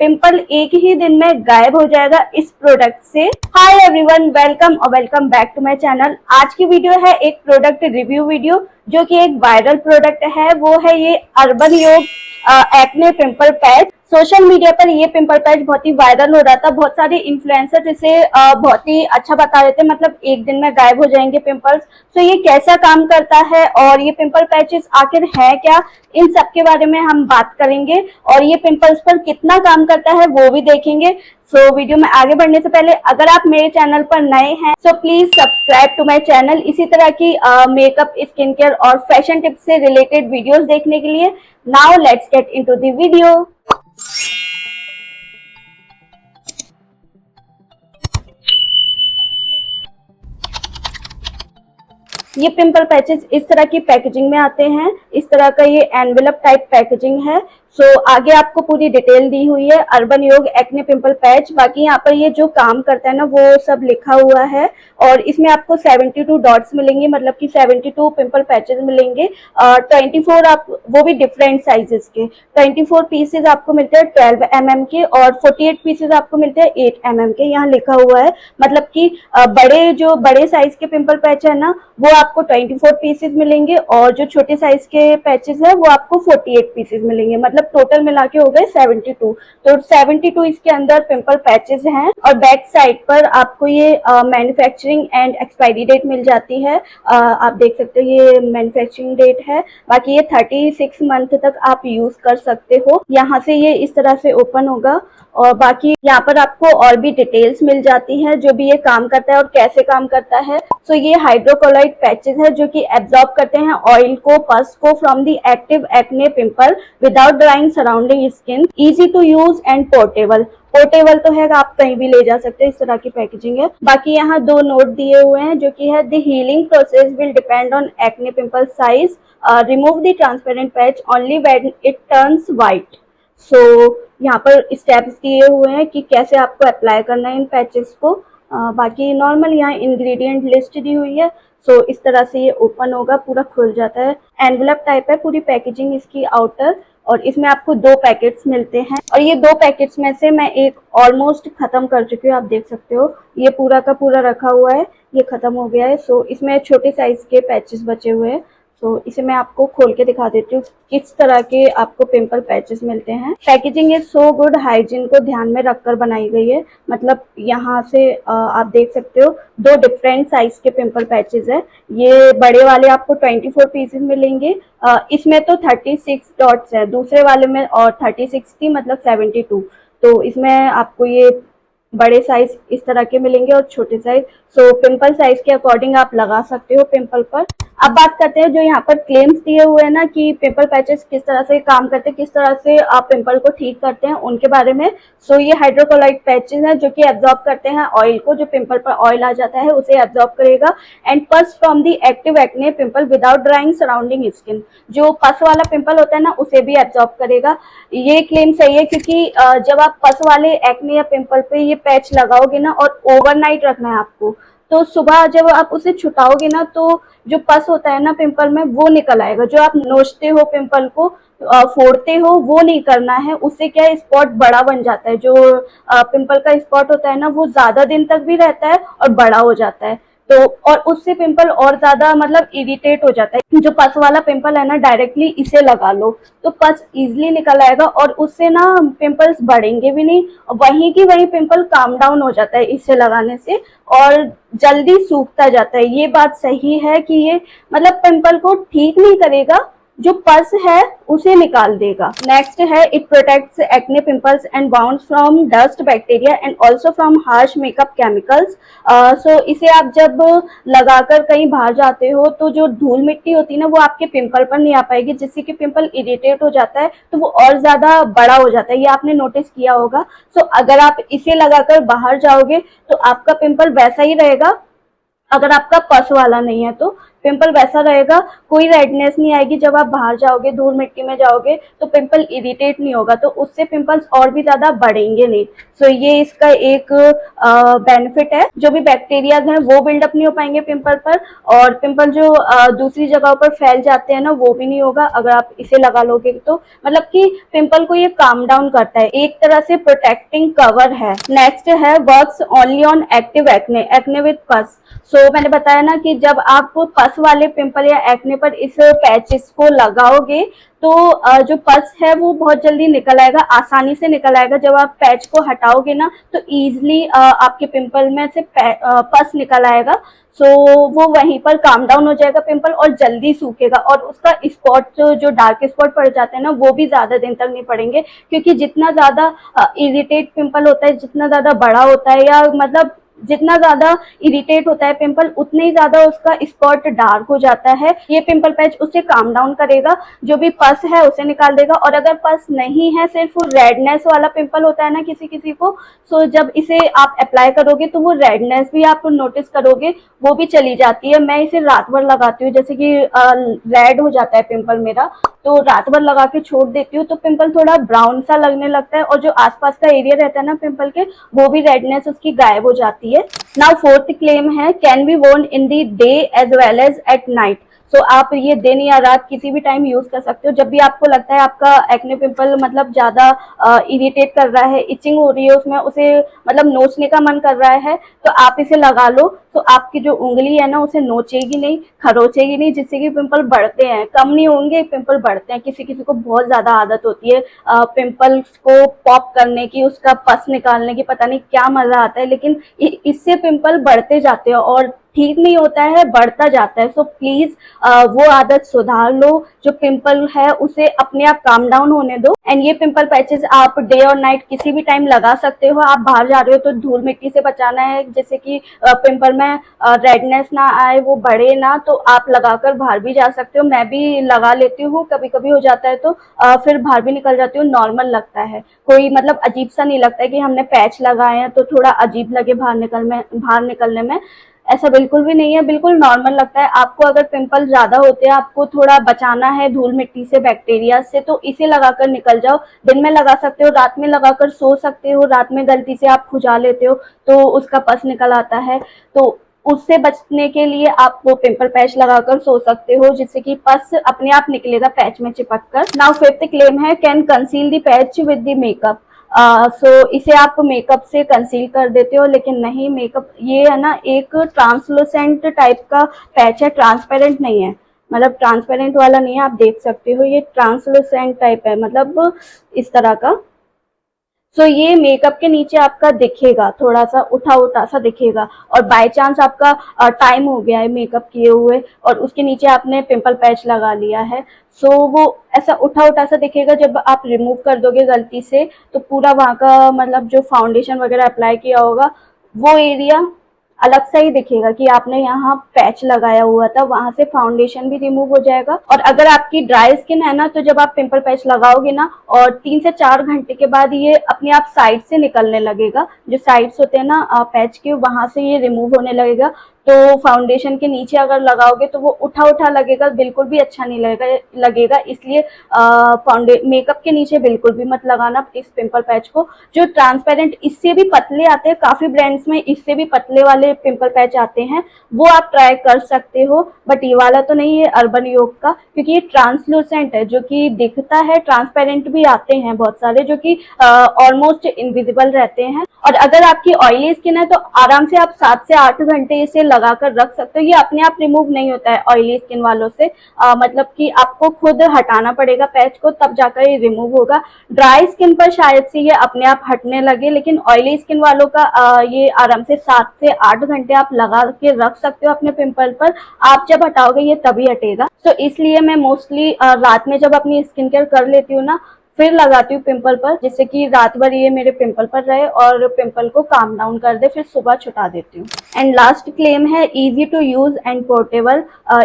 Pimple एक ही दिन में गायब हो जाएगा इस प्रोडक्ट से। हाय एवरीवन, वेलकम और welcome back to my channel. आज की वीडियो है एक प्रोडक्ट रिव्यू वीडियो जो कि एक वायरल प्रोडक्ट है। वो है ये अर्बन योग acne pimple patch. Social media पर ये पिंपल पैच बहुत ही वायरल हो रहा था। बहुत सारे इन्फ्लुएंसर इसे बहुत ही अच्छा बता रहे थे, मतलब एक दिन में गायब हो जाएंगे पिंपल्स। तो ये कैसा काम करता है और ये पिंपल पैचेस आखिर है क्या, इन सब के बारे में हम बात करेंगे और ये पिंपल्स पर कितना काम करता है वो भी देखेंगे। सो वीडियो में आगे बढ़ने से पहले अगर आप मेरे चैनल पर नए हैं so please subscribe to my channel. इसी तरह की मेकअप, स्किन केयर और फैशन टिप्स से रिलेटेड वीडियोस देखने के लिए। Now let's get into the video. ये पिंपल पैचेस इस तरह की पैकेजिंग में आते हैं। इस तरह का ये एनवेलप टाइप पैकेजिंग है। सो आगे आपको पूरी डिटेल दी हुई है अर्बन योग एक्ने पिंपल पैच। बाकी यहाँ पर ये जो काम करता है ना वो सब लिखा हुआ है और इसमें आपको 72 डॉट्स मिलेंगे, मतलब कि 72 पिंपल पैचेस मिलेंगे। 24 आप वो भी डिफरेंट साइजेस के 24 पीसेज आपको मिलते हैं 12 mm के और 48 पीसेज आपको मिलते हैं 8 mm के। यहाँ लिखा हुआ है, मतलब कि बड़े साइज के पिंपल पैच है ना वो आपको 24 पीसेज मिलेंगे और जो छोटे साइज के पैचेस है वो आपको 48 पीसेज मिलेंगे, मतलब टोटल मिला के हो गए 72। तो 72 इसके अंदर पिंपल पैचेस हैं। और बैक साइड पर आपको ये मैन्युफैक्चरिंग एंड एक्सपायरी डेट मिल जाती है। आप देख सकते हो ये मैन्युफैक्चरिंग डेट है। बाकी ये 36 मंथ तक आप यूज कर सकते हो। यहाँ से ये इस तरह से ओपन होगा और बाकी यहाँ पर आपको और भी डिटेल्स मिल जाती हैं जो भी ये काम करता है और कैसे काम करता है। सो ये हाइड्रोकोलाइड पैचेस है जो कि एब्जॉर्ब करते हैं ऑयल को, पस को from the active acne pimple without drying surrounding skin. Easy to use and portable. Portable तो है, आप कहीं भी ले जा सकते हैं, इस तरह की पैकेजिंग है। बाकी यहाँ 2 नोट दिए हुए हैं जो कि है the healing process will depend on acne pimple size. Remove the transparent patch only when it turns white. So यहाँ पर स्टेप्स दिए हुए हैं कि कैसे आपको अप्लाई करना है इन पैचेस को। बाकी नॉर्मल यहाँ इंग्रेडिएंट लिस्ट दी हुई है। सो इस तरह से ये ओपन होगा, पूरा खुल जाता है। एनवेलप टाइप है पूरी पैकेजिंग इसकी आउटर और इसमें आपको 2 पैकेट्स मिलते हैं और ये 2 पैकेट्स में से मैं एक ऑलमोस्ट खत्म कर चुकी हूँ। आप देख सकते हो ये पूरा का पूरा रखा हुआ है, ये खत्म हो गया है। सो इसमें छोटे साइज के पैचेस बचे हुए हैं। तो इसे मैं आपको खोल के दिखा देती हूँ किस तरह के आपको पिंपल पैचेस मिलते हैं। Packaging is so good, hygiene को ध्यान में रखकर बनाई गई है। मतलब यहाँ से आप देख सकते हो 2 डिफरेंट साइज के पिंपल पैचेस है। ये बड़े वाले आपको 24 पीसेस मिलेंगे। इसमें तो 36 डॉट्स है, दूसरे वाले में और 36 थी, मतलब 72। तो इसमें आपको ये बड़े साइज इस तरह के मिलेंगे और छोटे साइज। सो पिंपल साइज के अकॉर्डिंग आप लगा सकते हो पिंपल पर। अब बात करते हैं जो यहाँ पर क्लेम्स दिए हुए हैं ना कि पिंपल पैचेस किस तरह से काम करते हैं, किस तरह से आप पिंपल को ठीक करते हैं, उनके बारे में। सो ये हाइड्रोकोलाइड पैचेस हैं जो कि एब्जॉर्ब करते हैं ऑयल को, जो पिंपल पर ऑयल आ जाता है उसे एब्जॉर्ब करेगा। एंड पस from the active acne pimple without drying surrounding skin, जो पस वाला पिंपल होता है ना उसे भी एब्जॉर्ब करेगा। ये क्लेम सही है क्योंकि जब आप पस वाले एक्ने या पिंपल पे ये पैच लगाओगे ना और ओवरनाइट रखना है आपको, तो सुबह जब आप उसे छुटाओगे ना तो जो पस होता है ना पिंपल में वो निकल आएगा। जो आप नोचते हो पिंपल को, फोड़ते हो, वो नहीं करना है। उससे क्या है, स्पॉट बड़ा बन जाता है। जो पिंपल का स्पॉट होता है ना वो ज्यादा दिन तक भी रहता है और बड़ा हो जाता है। तो और उससे पिंपल और ज्यादा मतलब इरिटेट हो जाता है। जो पस वाला पिंपल है ना डायरेक्टली इसे लगा लो तो पस इजिली निकल आएगा और उससे ना पिंपल्स बढ़ेंगे भी नहीं, वहीं की वहीं पिंपल काम डाउन हो जाता है इसे लगाने से और जल्दी सूखता जाता है। ये बात सही है कि ये मतलब पिंपल को ठीक नहीं करेगा, जो पस है उसे निकाल देगा। नेक्स्ट है it protects acne pimples and bounds from dust, bacteria and also from harsh makeup chemicals. So इसे आप जब लगाकर कहीं बाहर जाते हो तो जो धूल मिट्टी होती है ना वो आपके पिंपल पर नहीं आ पाएगी, जिससे कि पिंपल इरिटेट हो जाता है तो वो और ज्यादा बड़ा हो जाता है। ये आपने नोटिस किया होगा। सो अगर आप इसे लगाकर बाहर जाओगे तो आपका पिंपल वैसा ही रहेगा अगर आपका पस वाला नहीं है तो, पिंपल वैसा रहेगा, कोई रेडनेस नहीं आएगी। जब आप बाहर जाओगे, धूल मिट्टी में जाओगे तो पिंपल इरिटेट नहीं होगा, तो उससे पिंपल्स और भी ज्यादा बढ़ेंगे नहीं। सो ये इसका एक बेनिफिट है। जो भी बैक्टीरियाज हैं वो बिल्डअप नहीं हो पाएंगे पिंपल पर, और पिंपल जो दूसरी जगहों पर फैल जाते हैं ना, वो भी नहीं होगा अगर आप इसे लगा लोगे तो। मतलब कि पिंपल को ये काम डाउन करता है, एक तरह से प्रोटेक्टिंग कवर है। नेक्स्ट है works only on active acne, acne with पस। सो मैंने बताया ना कि जब आप पस वाले पिंपल या एक्ने पर इस पैचेस को लगाओगे तो जो पस है वो बहुत जल्दी निकल आएगा, आसानी से निकल आएगा। जब आप पैच को हटाओगे ना तो इजीली आपके पिंपल में से पस निकल आएगा। सो वो वहीं पर काम डाउन हो जाएगा पिंपल, और जल्दी सूखेगा, और उसका स्पॉट जो डार्क स्पॉट पड़ जाते हैं ना, वो भी ज्यादा दिन तक नहीं पड़ेंगे। क्योंकि जितना ज्यादा इरिटेट पिंपल होता है, जितना ज्यादा बड़ा होता है, या मतलब जितना ज्यादा इरिटेट होता है पिंपल, उतने ही ज्यादा उसका स्पॉट डार्क हो जाता है। ये पिंपल पैच उसे काम डाउन करेगा, जो भी पस है उसे निकाल देगा। और अगर पस नहीं है, सिर्फ रेडनेस वाला पिंपल होता है ना किसी किसी को, सो जब इसे आप अप्लाई करोगे तो वो रेडनेस भी आप नोटिस करोगे, वो भी चली जाती है। मैं इसे रात भर लगाती हूँ, जैसे कि रेड हो जाता है पिंपल मेरा, तो रात भर लगा के छोड़ देती हूँ तो पिंपल थोड़ा ब्राउन सा लगने लगता है, और जो आसपास का एरिया रहता है ना पिंपल के, वो भी रेडनेस उसकी गायब हो जाती है। नाउ फोर्थ क्लेम है can be worn in the day as well as at night. तो आप ये दिन या रात किसी भी टाइम यूज कर सकते हो। जब भी आपको लगता है आपका एक्ने पिंपल मतलब ज्यादा इरिटेट कर रहा है, इचिंग हो रही है उसमें, उसे मतलब नोचने का मन कर रहा है, तो आप इसे लगा लो। तो आपकी जो उंगली है ना उसे नोचेगी नहीं, खरोचेगी नहीं, जिससे कि पिंपल बढ़ते हैं, कम नहीं होंगे, पिंपल बढ़ते हैं। किसी किसी को बहुत ज्यादा आदत होती है पिंपल्स को पॉप करने की, उसका पस निकालने की, पता नहीं क्या मजा आता है, लेकिन इससे पिंपल बढ़ते जाते हैं और ठीक नहीं होता है, बढ़ता जाता है। सो प्लीज वो आदत सुधार लो, जो पिंपल है उसे अपने आप काम डाउन होने दो। एंड ये पिंपल पैचेस आप डे और नाइट किसी भी टाइम लगा सकते हो। आप बाहर जा रहे हो तो धूल मिट्टी से बचाना है, जैसे कि पिंपल में रेडनेस ना आए, वो बढ़े ना, तो आप लगाकर बाहर भी जा सकते हो। मैं भी लगा लेती हूँ, कभी कभी हो जाता है तो फिर बाहर भी निकल जाती हूँ। नॉर्मल लगता है, कोई मतलब अजीब सा नहीं लगता है कि हमने पैच लगाए हैं तो थोड़ा अजीब लगे बाहर निकलने में। ऐसा बिल्कुल भी नहीं है, बिल्कुल नॉर्मल लगता है। आपको अगर पिंपल ज्यादा होते हैं, आपको थोड़ा बचाना है धूल मिट्टी से, बैक्टीरिया से, तो इसे लगाकर निकल जाओ। दिन में लगा सकते हो, रात में लगाकर सो सकते हो। रात में गलती से आप खुजा लेते हो तो उसका पस निकल आता है, तो उससे बचने के लिए आप वो पिंपल पैच लगाकर सो सकते हो, जिससे कि पस अपने आप निकलेगा पैच में चिपक कर। नाउ फिफ्थ क्लेम है can conceal the patch with the makeup. So इसे आप मेकअप से कंसील कर देते हो, लेकिन नहीं, मेकअप ये है ना एक ट्रांसलूसेंट टाइप का पैच है, ट्रांसपेरेंट नहीं है। मतलब ट्रांसपेरेंट वाला नहीं है, आप देख सकते हो, ये ट्रांसलूसेंट टाइप है, मतलब इस तरह का। सो ये मेकअप के नीचे आपका दिखेगा, थोड़ा सा उठा उठा सा दिखेगा, और बाय चांस आपका टाइम हो गया है मेकअप किए हुए और उसके नीचे आपने पिंपल पैच लगा लिया है, सो वो ऐसा उठा उठा सा दिखेगा। जब आप रिमूव कर दोगे गलती से तो पूरा वहाँ का मतलब जो फाउंडेशन वगैरह अप्लाई किया होगा वो एरिया अलग सा ही दिखेगा कि आपने यहाँ पैच लगाया हुआ था, वहां से फाउंडेशन भी रिमूव हो जाएगा। और अगर आपकी ड्राई स्किन है ना, तो जब आप पिंपल पैच लगाओगे ना और 3 से 4 घंटे के बाद ये अपने आप साइड से निकलने लगेगा, जो साइड्स होते हैं ना पैच के, वहां से ये रिमूव होने लगेगा। तो फाउंडेशन के नीचे अगर लगाओगे तो वो उठा उठा लगेगा, बिल्कुल भी अच्छा नहीं लगेगा। इसलिए मेकअप के नीचे बिल्कुल भी मत लगाना इस पिंपल पैच को। जो ट्रांसपेरेंट इससे भी पतले आते हैं, काफी ब्रांड्स में इससे भी पतले वाले पिंपल पैच आते हैं, वो आप ट्राई कर सकते हो, बट ये वाला तो नहीं है अर्बन योग का, क्योंकि ये ट्रांसलूसेंट है, जो कि दिखता है। ट्रांसपेरेंट भी आते हैं बहुत सारे जो कि ऑलमोस्ट इनविजिबल रहते हैं। और अगर आपकी ऑयली स्किन है तो आराम से आप 7 से 8 घंटे इसे लगाकर रख सकते हो। ये अपने आप रिमूव नहीं होता है ऑयली स्किन वालों से, मतलब कि आपको खुद हटाना पड़ेगा पैच को, तब जाकर ये रिमूव होगा। ड्राई स्किन पर शायद से ये अपने आप हटने लगे, लेकिन ऑयली स्किन वालों का ये आराम से 7 से 8 घंटे आप लगा के रख सकते हो अपने पिंपल पर। आप जब हटाओगे ये तभी हटेगा। तो इसलिए मैं मोस्टली रात में जब अपनी स्किन केयर कर लेती हूँ ना, फिर लगाती हूँ पिंपल पर, जिससे कि रात भर ये मेरे पिंपल पर रहे और पिंपल को काम डाउन कर दे, फिर सुबह छुटा देती हूँ। एंड लास्ट क्लेम है easy to use and portable.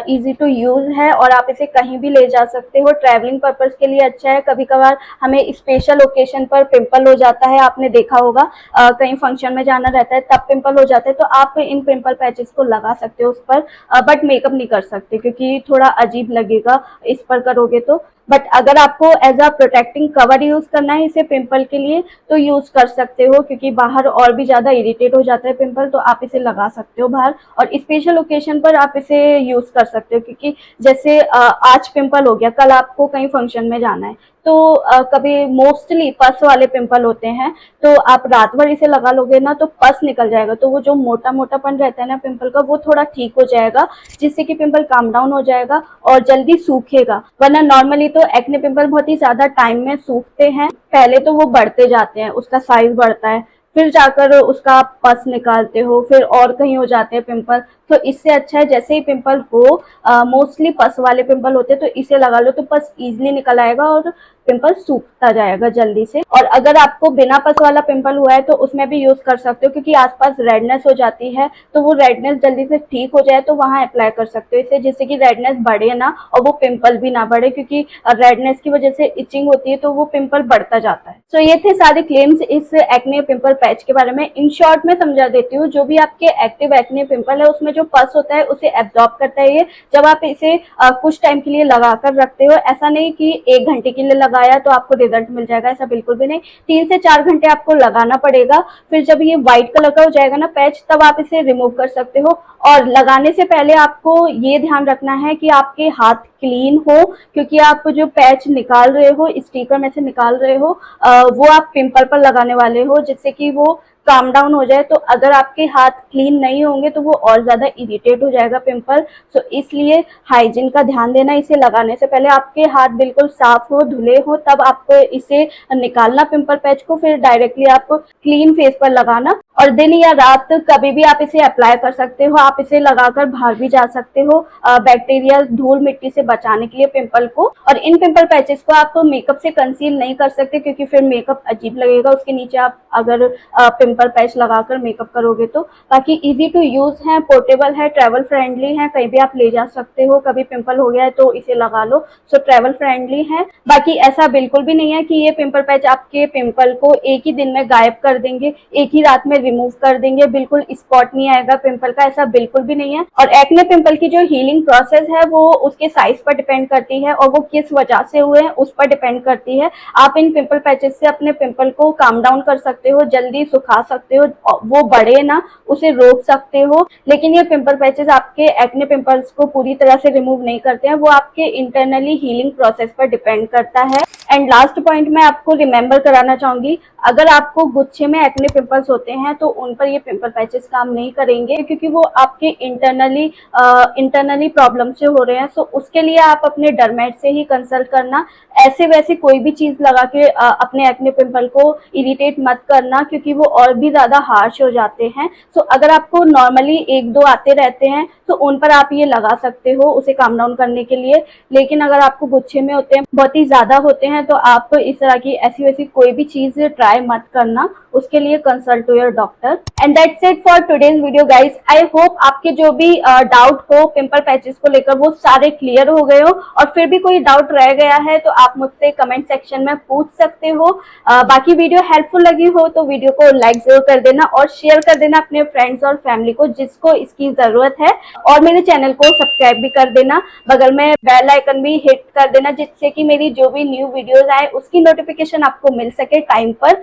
Easy to use है और आप इसे कहीं भी ले जा सकते हो, ट्रैवलिंग पर्पज के लिए अच्छा है। कभी कभार हमें स्पेशल ओकेशन पर पिंपल हो जाता है, आपने देखा होगा कहीं फंक्शन में जाना रहता है तब पिंपल हो जाते हैं, तो आप इन पिंपल पैचेस को लगा सकते हो उस पर, बट मेकअप नहीं कर सकते क्योंकि थोड़ा अजीब लगेगा इस पर करोगे तो। बट अगर आपको as a protecting cover use करना है इसे पिंपल के लिए तो यूज कर सकते हो, क्योंकि बाहर और भी ज्यादा इरिटेट हो जाता है पिंपल, तो आप इसे लगा सकते हो बाहर, और स्पेशल ओकेशन पर आप इसे यूज कर सकते हो। क्योंकि जैसे आज पिंपल हो गया, कल आपको कहीं फंक्शन में जाना है, तो कभी मोस्टली पस वाले पिंपल होते हैं, तो आप रात भर इसे लगा लोगे ना तो पस निकल जाएगा, तो वो जो मोटा मोटापन रहता है ना पिंपल का वो थोड़ा ठीक हो जाएगा, जिससे कि पिंपल काम डाउन हो जाएगा और जल्दी सूखेगा। वरना नॉर्मली तो एक्ने पिंपल बहुत ही ज्यादा टाइम में सूखते हैं, पहले तो वो बढ़ते जाते हैं, उसका साइज बढ़ता है, फिर जाकर उसका पस निकालते हो, फिर और कहीं हो जाते हैं पिंपल। तो इससे अच्छा है जैसे ही पिंपल हो, मोस्टली पस वाले पिंपल होते हैं तो इसे लगा लो तो पस इजीली निकल आएगा और पिंपल सूखता जाएगा जल्दी से। और अगर आपको बिना पस वाला पिंपल हुआ है तो उसमें भी यूज कर सकते हो, क्योंकि आसपास रेडनेस हो जाती है, तो वो रेडनेस जल्दी से ठीक हो जाए तो वहां अप्लाई कर सकते हो इसे, जिससे कि रेडनेस बढ़े ना और वो पिंपल भी ना बढ़े, क्योंकि रेडनेस की वजह से इचिंग होती है तो वो पिंपल बढ़ता जाता है। तो ये थे सारे क्लेम्स इस एक्ने पिंपल पैच के बारे में। इन शॉर्ट में समझा देती हूँ, जो भी आपके एक्टिव एक्ने पिंपल है उसमें जो पस होता है उसे एब्जॉर्ब करता है ये, जब आप इसे कुछ टाइम के लिए लगाकर रखते हो। ऐसा नहीं कि 1 घंटे के लिए लगाया तो आपको रिजल्ट मिल जाएगा, ऐसा बिल्कुल भी नहीं। 3 से 4 घंटे आपको लगाना पड़ेगा, फिर जब ये व्हाइट कलर का हो जाएगा ना पैच, तब आप इसे रिमूव कर सकते हो। और लगाने से पहले आपको ये ध्यान रखना है कि आपके हाथ क्लीन हो, क्योंकि आप जो पैच निकाल रहे हो, स्टिकर में से निकाल रहे हो, वो आप पिंपल पर लगाने वाले हो, जिससे कि वो काम डाउन हो जाए। तो अगर आपके हाथ क्लीन नहीं होंगे तो वो और ज्यादा इरिटेट हो जाएगा पिंपल। तो इसलिए हाइजीन का ध्यान देना, इसे लगाने से पहले आपके हाथ बिल्कुल साफ हो, धुले हो, तब आप इसे निकालना पिंपल पैच को, फिर डायरेक्टली आप क्लीन फेस पर लगाना। और दिन या रात कभी भी आप इसे अप्लाई कर सकते हो, आप इसे लगाकर बाहर भी जा सकते हो बैक्टीरिया धूल मिट्टी से बचाने के लिए पिंपल को। और इन पिंपल पैचेस को आप मेकअप से कंसील नहीं कर सकते, क्योंकि फिर मेकअप अजीब लगेगा उसके नीचे आप अगर पिंपल पैच लगाकर मेकअप करोगे तो। बाकी इजी टू यूज है, पोर्टेबल है, ट्रैवल फ्रेंडली है, कहीं भी आप ले जा सकते हो, कभी पिंपल हो गया है तो इसे लगा लो। सो ट्रैवल फ्रेंडली है। बाकी ऐसा बिल्कुल भी नहीं है कि ये पिंपल पैच आपके पिंपल को एक ही दिन में गायब कर देंगे, एक ही रात में रिमूव कर देंगे, बिल्कुल स्पॉट नहीं आएगा पिंपल का, ऐसा बिल्कुल भी नहीं है। और एक्ने पिंपल की जो हीलिंग प्रोसेस है वो उसके साइज पर डिपेंड करती है और वो किस वजह से हुए हैं उस पर डिपेंड करती है। आप इन पिंपल पैचेस से अपने पिंपल को काम डाउन कर सकते हो, जल्दी सुखा सकते हो, वो बढ़े ना उसे रोक सकते हो। लेकिन ये पिंपल पैचेस आपके एक्ने पिंपल्स को पूरी तरह से रिमूव नहीं करते हैं, वो आपके इंटरनली हीलिंग प्रोसेस पर डिपेंड करता है। एंड लास्ट पॉइंट मैं आपको रिमेंबर कराना चाहूंगी, अगर आपको गुच्छे में एक्ने पिंपल्स होते हैं तो उन पर ये पिंपल पैचेस काम नहीं करेंगे, क्योंकि वो आपके इंटरनली प्रॉब्लम से हो रहे हैं। सो उसके लिए आप अपने डर्मेट से ही कंसल्ट करना, ऐसे वैसे कोई भी चीज लगा के अपने एक्ने पिंपल को इरिटेट मत करना, क्योंकि वो और भी ज्यादा हार्श हो जाते हैं। सो अगर आपको नॉर्मली 1-2 आते रहते हैं तो उन पर आप ये लगा सकते हो उसे काम डाउन करने के लिए। लेकिन अगर आपको गुच्छे में होते हैं, बहुत ही ज्यादा होते हैं, तो आप इस तरह की ऐसी वैसी कोई भी चीज ट्राई मत करना, उसके लिए consult to your doctor. And that's it for today's video guys. I hope आपके जो भी डाउट हो पिंपल पैचेस को लेकर वो सारे क्लियर हो गए हो, और फिर भी कोई डाउट रह गया है तो आप मुझसे कमेंट सेक्शन में पूछ सकते हो। बाकी वीडियो हेल्पफुल लगी हो तो वीडियो को लाइक जरूर कर देना और शेयर कर देना अपने फ्रेंड्स और फैमिली को जिसको इसकी जरूरत है, और मेरे चैनल को सब्सक्राइब भी कर देना, बगल में बेल आइकन भी हिट कर देना, जिससे कि मेरी जो भी न्यू वीडियोस आए उसकी नोटिफिकेशन आपको मिल सके टाइम पर।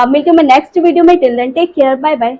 मिलती हूँ मैं नेक्स्ट वीडियो में। Till then take care, bye bye.